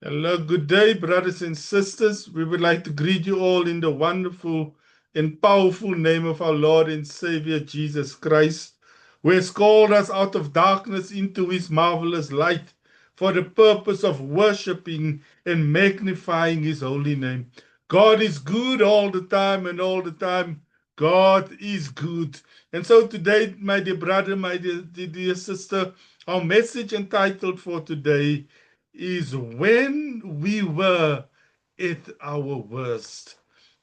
Hello, good day, brothers and sisters. We would like to greet you all in the wonderful and powerful name of our Lord and Savior Jesus Christ, who has called us out of darkness into his marvelous light for the purpose of worshiping and magnifying his holy name. God is good all the time, and all the time, God is good. And so today, my dear brother, my dear sister, our message entitled for today is when we were at our worst.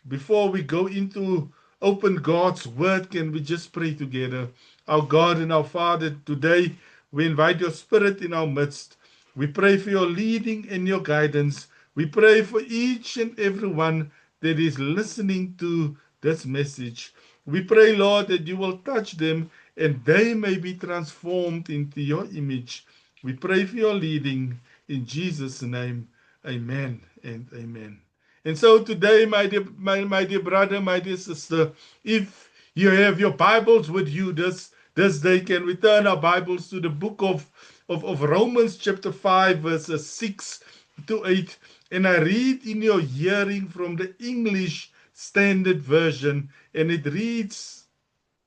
Before we go into open God's word, can we just pray together? Our God and our Father, today we invite your spirit in our midst. We pray for your leading and your guidance. We pray for each and every one that is listening to this message. We pray, Lord, that you will touch them and they may be transformed into your image. We pray for your leading in Jesus' name. Amen and amen. And so today, my dear brother, my dear sister, if you have your Bibles with you this day, can we turn our Bibles to the book of Romans chapter 5, verses 6 to 8. And I read in your hearing from the English Standard Version, and it reads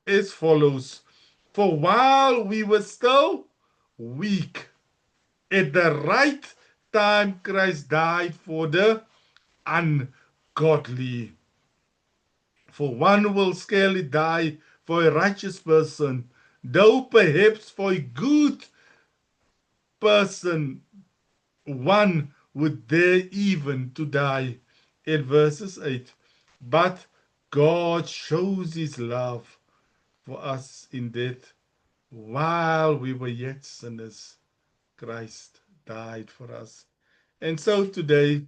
as follows. For while we were still weak, at the right time, Christ died for the ungodly. For one will scarcely die for a righteous person, though perhaps for a good person one would dare even to die. In verses 8, but God shows his love for us in that while we were yet sinners, Christ died for us. And so today,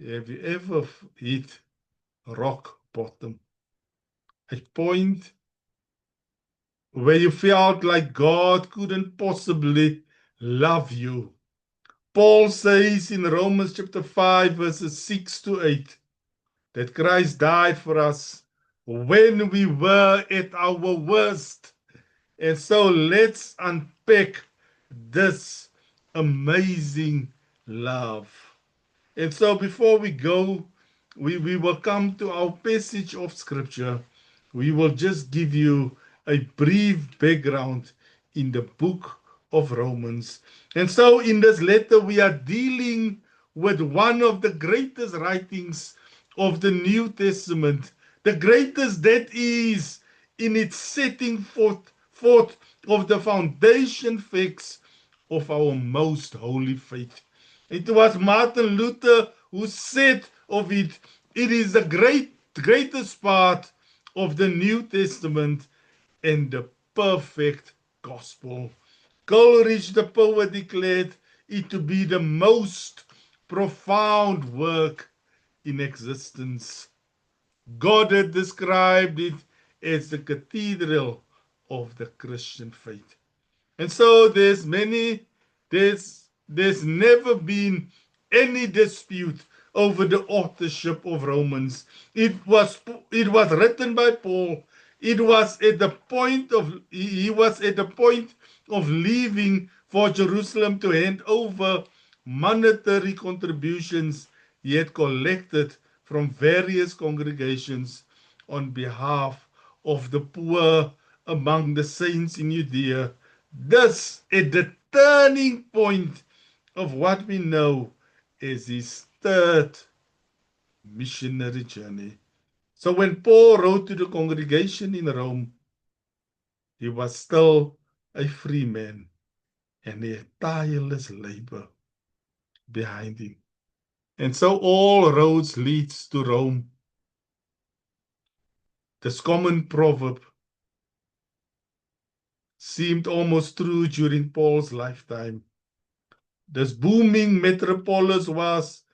have you ever hit rock bottom? A point where you felt like God couldn't possibly love you. Paul says in Romans chapter 5, verses 6 to 8, that Christ died for us when we were at our worst. And so let's unpack this amazing love. And so before we go, we will come to our passage of scripture. We will just give you a brief background in the book of Romans. And so in this letter, we are dealing with one of the greatest writings of the New Testament, the greatest that is in its setting forth of the foundation facts of our most holy faith. It was Martin Luther who said of it, it is the greatest part of the New Testament and the perfect gospel. Coleridge the poet declared it to be the most profound work in existence. Goddard described it as the cathedral of the Christian faith. And so there's never been any dispute over the authorship of Romans. It was written by Paul. It was at the point of he was at the point of leaving for Jerusalem to hand over monetary contributions he had collected from various congregations on behalf of the poor among the saints in Judea. Thus, at the turning point of what we know as his third missionary journey. So when Paul wrote to the congregation in Rome, he was still a free man and he had tireless labor behind him. And so all roads leads to Rome. This common proverb seemed almost true during Paul's lifetime. This booming metropolis was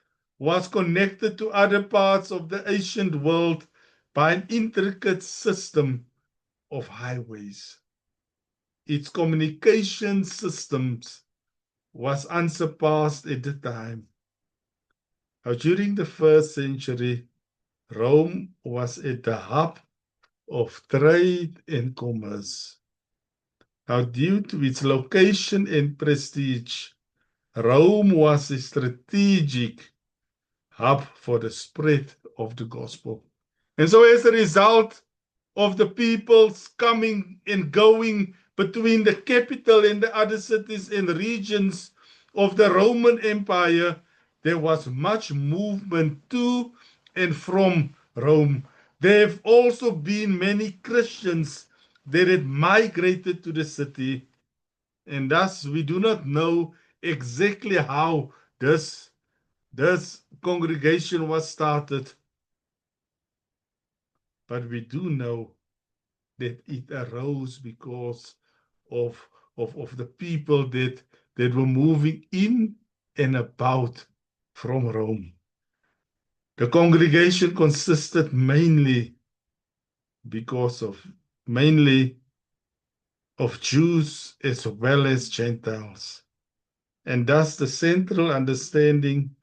connected to other parts of the ancient world by an intricate system of highways. Its communication systems was unsurpassed at the time. Now, during the first century, Rome was at the hub of trade and commerce. Now, due to its location and prestige, Rome was a strategic hub for the spread of the gospel. And so, as a result of the peoples coming and going between the capital and the other cities and regions of the Roman Empire, there was much movement to and from Rome. There have also been many Christians that had migrated to the city, and thus we do not know exactly how this congregation was started, but we do know that it arose because of, of the people that were moving in and about from Rome. The congregation consisted mainly of Jews as well as Gentiles. And thus the central understanding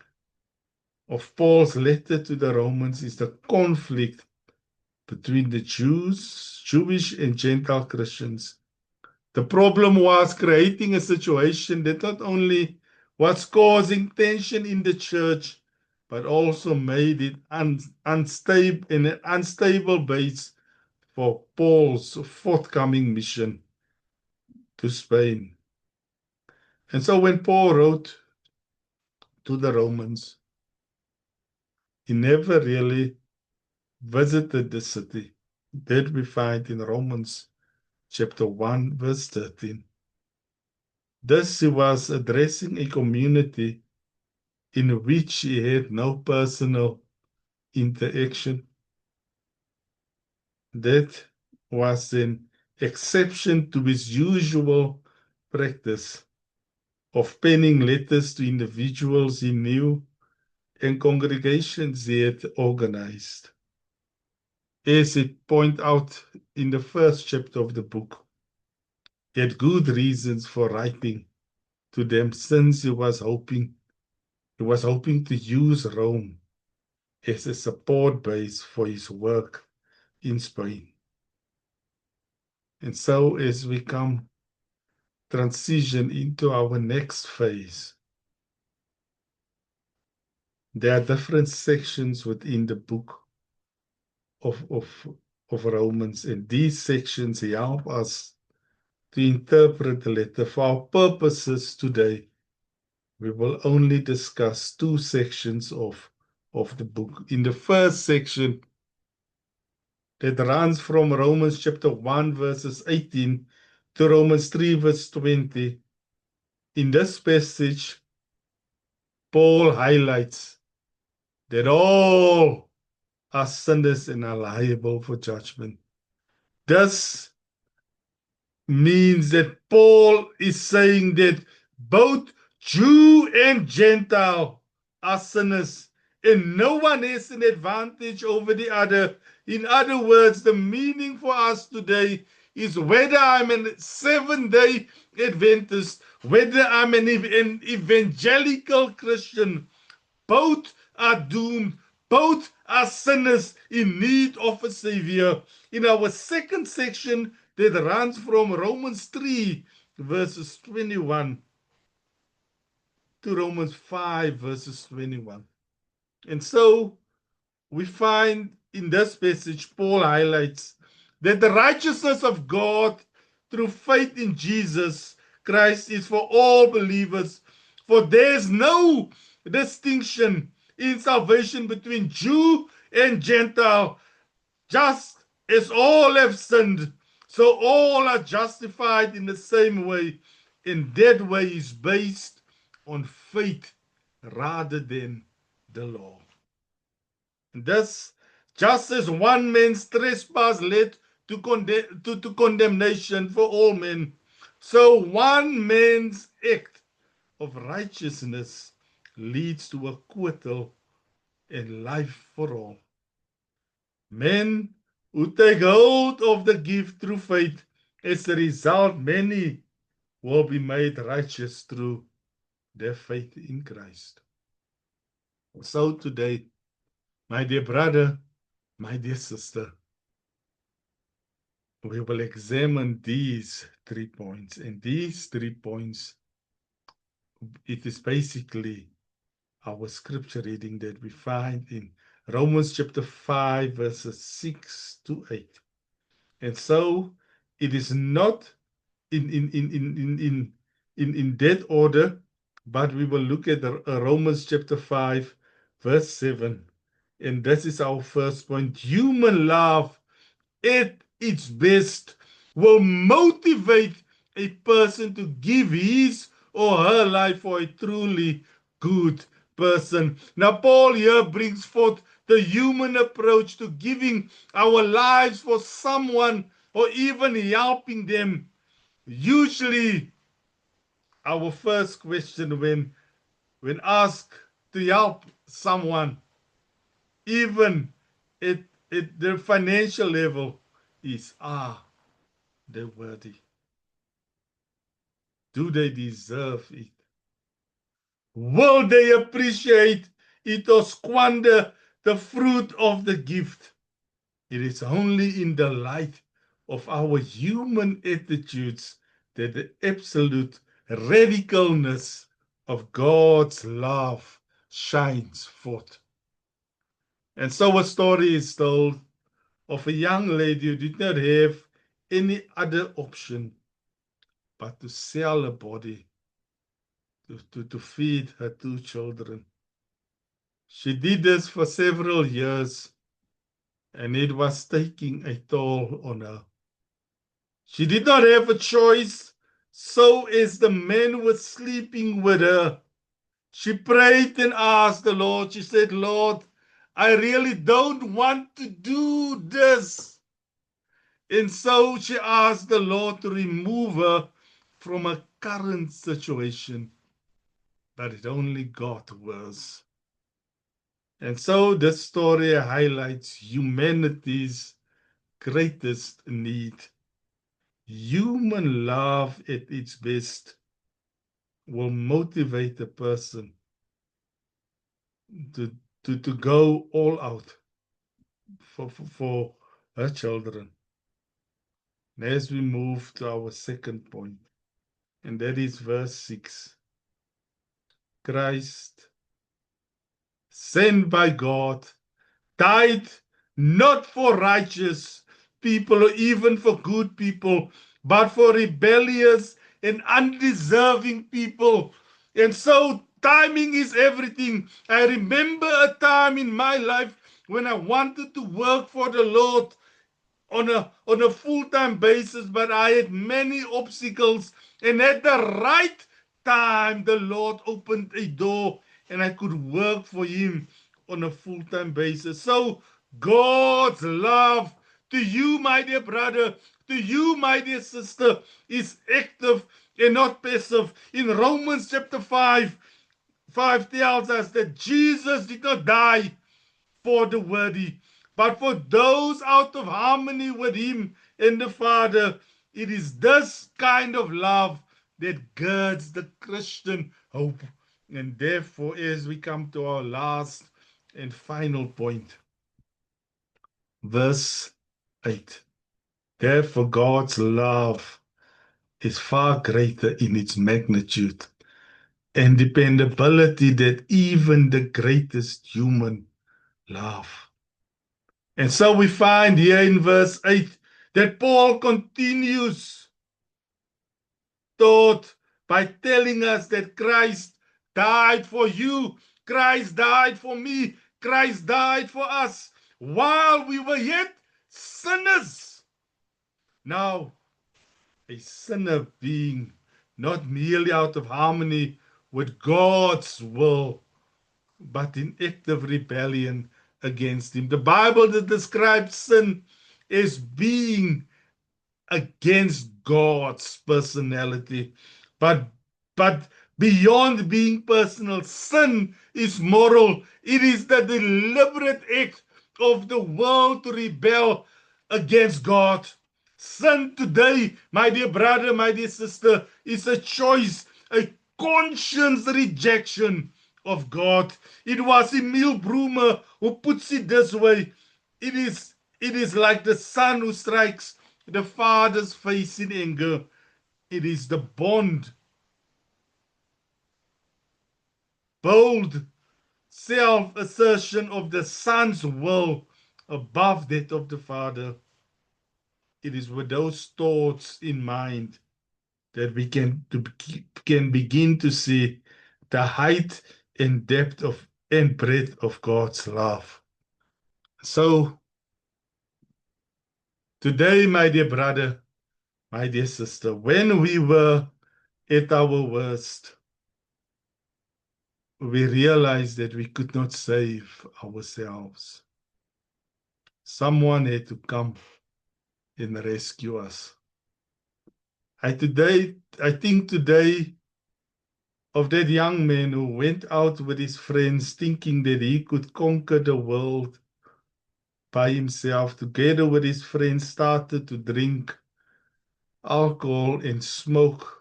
of Paul's letter to the Romans is the conflict between the Jewish and Gentile Christians. The problem was creating a situation that not only was causing tension in the church, but also made it unstable in an unstable base for Paul's forthcoming mission to Spain. And so when Paul wrote to the Romans, he never really visited the city. That we find in Romans chapter 1, verse 13. Thus he was addressing a community in which he had no personal interaction. That was an exception to his usual practice of penning letters to individuals he knew and congregations he had organized. As it points out in the first chapter of the book, he had good reasons for writing to them since he was hoping to use Rome as a support base for his work in Spain. And so as we transition into our next phase, there are different sections within the book of Romans, and these sections help us to interpret the letter. For our purposes today, we will only discuss two sections of the book. In the first section, that runs from Romans chapter 1, verses 18 to Romans 3, verse 20. In this passage, Paul highlights that all are sinners and are liable for judgment. This means that Paul is saying that both Jew and Gentile are sinners, and no one has an advantage over the other. In other words, the meaning for us today is whether I'm a Seventh-day Adventist, whether I'm an evangelical Christian, both are doomed. Both are sinners in need of a savior. In our second section that runs from Romans 3, verses 21 to Romans 5, verses 21. And so we find in this passage, Paul highlights that the righteousness of God through faith in Jesus Christ is for all believers. For there's no distinction in salvation between Jew and Gentile, just as all have sinned, so all are justified in the same way. And that way is based on faith rather than the law. And thus, just as one man's trespass led to condemnation for all men, so one man's act of righteousness leads to acquittal and life for all. Men who take hold of the gift through faith, as a result, many will be made righteous through their faith in Christ. So today, my dear brother, my dear sister, we will examine these 3 points. And these 3 points it is basically our scripture reading that we find in Romans chapter 5, verses 6 to 8. And so it is not in that order, but we will look at Romans chapter 5, verse 7. And this is our first point. Human love at its best will motivate a person to give his or her life for a truly good person. Now, Paul here brings forth the human approach to giving our lives for someone or even helping them. Usually, our first question when asked to help someone, even at, at the financial level, is they're worthy. Do they deserve it? Will they appreciate it or squander the fruit of the gift? It is only in the light of our human attitudes that the absolute radicalness of God's love shines forth. And so a story is told of a young lady who did not have any other option but to sell her body to feed her two children. She did this for several years, and it was taking a toll on her. She did not have a choice, so as the men were sleeping with her, she prayed and asked the Lord. She said, Lord, I really don't want to do this. And so she asked the Lord to remove her from her current situation. But it only got worse. And so this story highlights humanity's greatest need. Human love at its best will motivate a person to, to go all out for her children. And as we move to our second point, and that is verse 6. Christ, sent by God, died not for righteous people or even for good people, but for rebellious and undeserving people. And so timing is everything. I remember a time in my life when I wanted to work for the Lord on a full-time basis, but I had many obstacles. And at the right time, the Lord opened a door and I could work for him on a full-time basis. So God's love to you, my dear brother, to you, my dear sister, is active and not passive. In Romans chapter 5, 5 tells us that Jesus did not die for the worthy, but for those out of harmony with him and the Father. It is this kind of love that girds the Christian hope. And therefore, as we come to our last and final point, verse 8. Therefore, God's love is far greater in its magnitude and dependability than even the greatest human love. And so we find here in verse 8 that Paul continues thought by telling us that Christ died for you, Christ died for me, Christ died for us while we were yet sinners. Now, a sinner being not merely out of harmony with God's will, but in active rebellion against him. The Bible that describes sin as being against God's personality. But beyond being personal, sin is moral. It is the deliberate act of the world to rebel against God. Sin today, my dear brother, my dear sister, is a choice, a conscious rejection of God. It was Emil Brummer who puts it this way. It is like the son who strikes the father's face in anger. It is the bond bold self-assertion of the Son's will above that of the Father. It is with those thoughts in mind that we can begin to see the height and depth of and breadth of God's love. So today, my dear brother, my dear sister, when we were at our worst, we realized that we could not save ourselves. Someone had to come and rescue us. I think today of that young man who went out with his friends thinking that he could conquer the world by himself, together with his friends, started to drink alcohol and smoke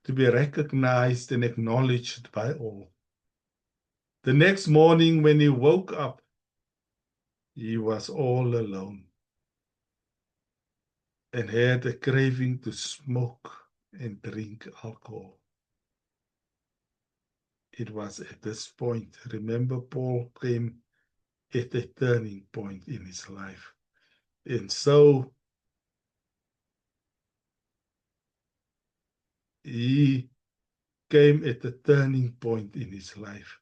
to be recognized and acknowledged by all. The next morning, when he woke up, he was all alone and had a craving to smoke and drink alcohol. It was at this point, remember, Paul came at a turning point in his life. And so he came at a turning point in his life.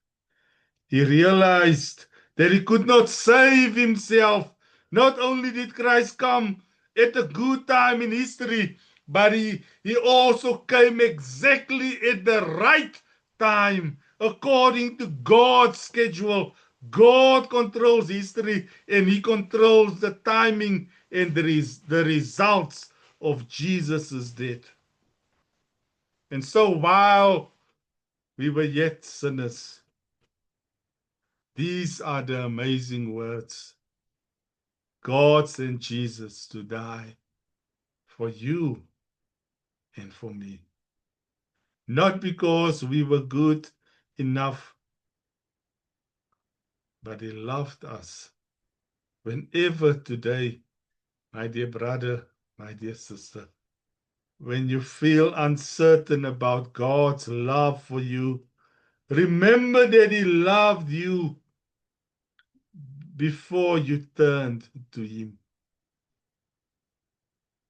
He realized that he could not save himself. Not only did Christ come at a good time in history, but he also came exactly at the right time, according to God's schedule. God controls history and he controls the timing and the results of Jesus' death. And so while we were yet sinners, these are the amazing words. God sent Jesus to die for you and for me. Not because we were good enough, but he loved us. Whenever today, my dear brother, my dear sister, when you feel uncertain about God's love for you, remember that he loved you before you turned to him.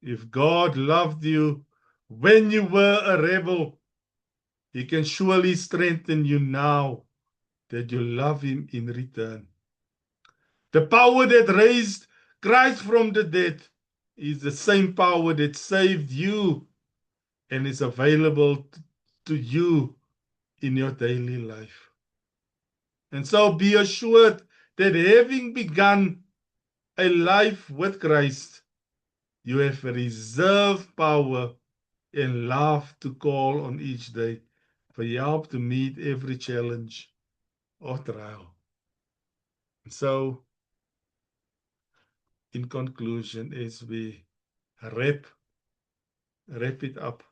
If God loved you when you were a rebel, he can surely strengthen you now that you love him in return. The power that raised Christ from the dead is the same power that saved you and is available to you in your daily life. And so be assured that having begun a life with Christ, you have a reserved power and love to call on each day for help to meet every challenge or trial. And so, in conclusion, as we wrap it up,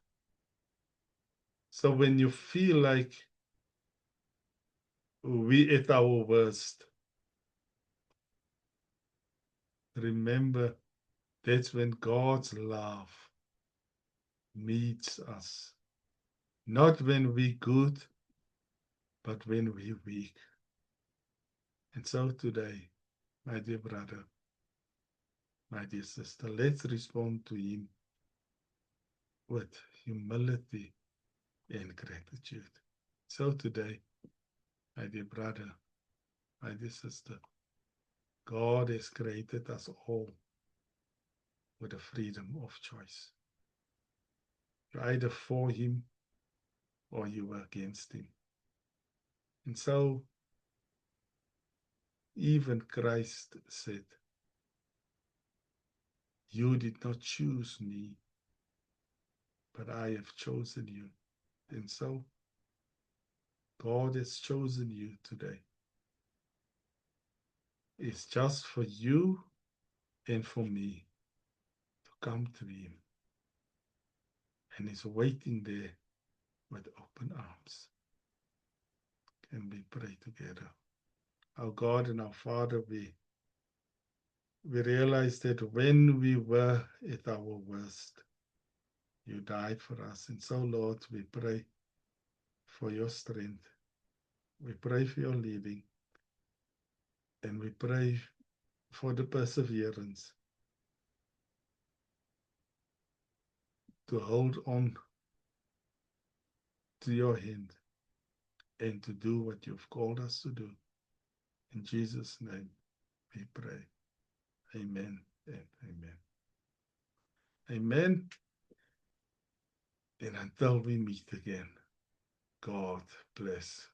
so when you feel like we at our worst, remember that's when God's love meets us. Not when we good, but when we weak. And so today, my dear brother, my dear sister, let's respond to him with humility and gratitude. So today, my dear brother, my dear sister, God has created us all with the freedom of choice. You're either for him or you are against him. And so, even Christ said, you did not choose me, but I have chosen you. And so, God has chosen you today. It's just for you and for me to come to him. And he's waiting there with open arms. Can we pray together? Our God and our Father, we realize that when we were at our worst, you died for us. And so, Lord, we pray for your strength. We pray for your leading, and we pray for the perseverance to hold on to your hand and to do what you've called us to do. In Jesus' name we pray. Amen and amen. Amen. And until we meet again, God bless.